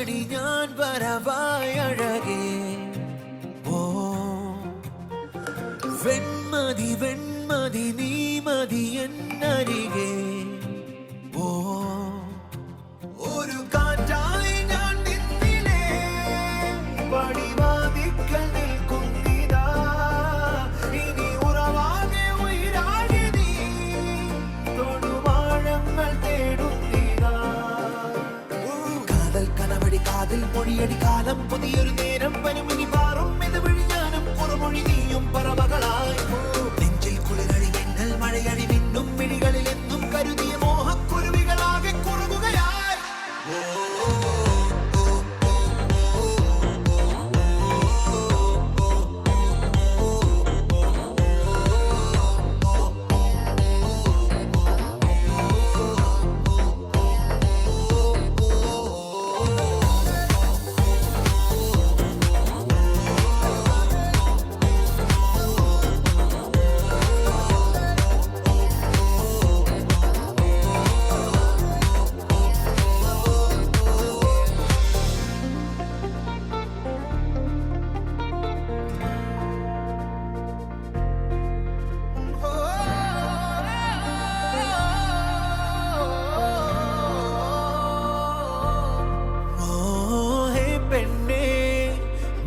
തേടി ഞാൻ വരവായി അഴകേ. ഓ വെൺമതി വെൺമതി നീ മതി എന്നരികെ. ഓ ഒരു കാറ്റായി ഞാൻ നിന്നിലേ പടിവാതിക്കൽ നിൽക്കുന്നിതാ. ഇനി ഉറവാകെ ഉയരാകെ നീ തൊടുവാഴങ്ങൾ തേടുന്നിതാ. കാതൽ കനവടി കാതിൽ മൊഴിയടി കാലം പുതിയൊരു നേരം വരും. ഇനി പാറും ഇത് വിഴിഞ്ഞാനും കുറുമൊഴി നീയും പറവകളായി. നെഞ്ചിൽ കുളിരടി മിന്നൽ മഴയടി മിന്നും മിഴികളിൽ എന്നും കരുതിയ മോഹക്കുരുവികളാകെ കുറുകുകയായി.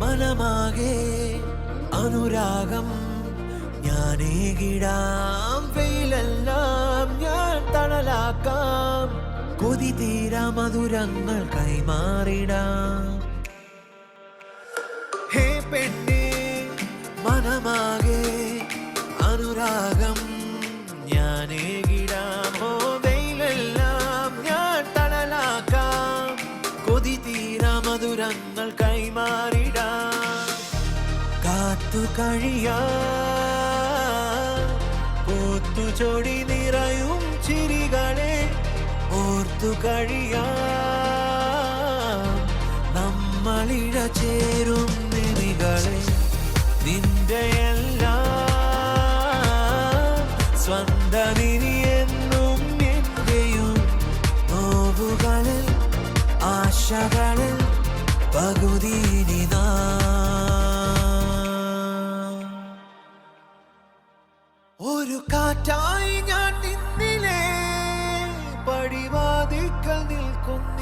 മനമാകെ അനുരാഗം ഞാനേകിടാം. വെയിലെല്ലാം ഞാൻ തണലാക്കാം. കൊതി തീരാ മധുരങ്ങൾ കൈമാറിടാം. ഹേ പെണ്ണേ മനമാകെ അനുരാഗം ഞാനേകിടാം. ഓ വെയിലെല്ലാം ഞാൻ തണലാക്കാം. കൊതി തീരാ മധുരങ്ങൾ കൈമാറിടാം. കാത്തു കഴിയാ പൂത്തു ചൊടി നിറയും ചിരികളെ ഓർത്തു കഴിയാ. നമ്മളിഴ ചേരും നിമികളെ നിന്റെ എല്ലാം സ്വന്തമിനി എന്നും എന്റെയും നോവുകളിൽ ആശകളിൽ പകുതിനി ഒരു കാറ്റായി ഞാൻ നിന്നിലേ പടിവാതിക്കൽ നിൽക്കുന്നു.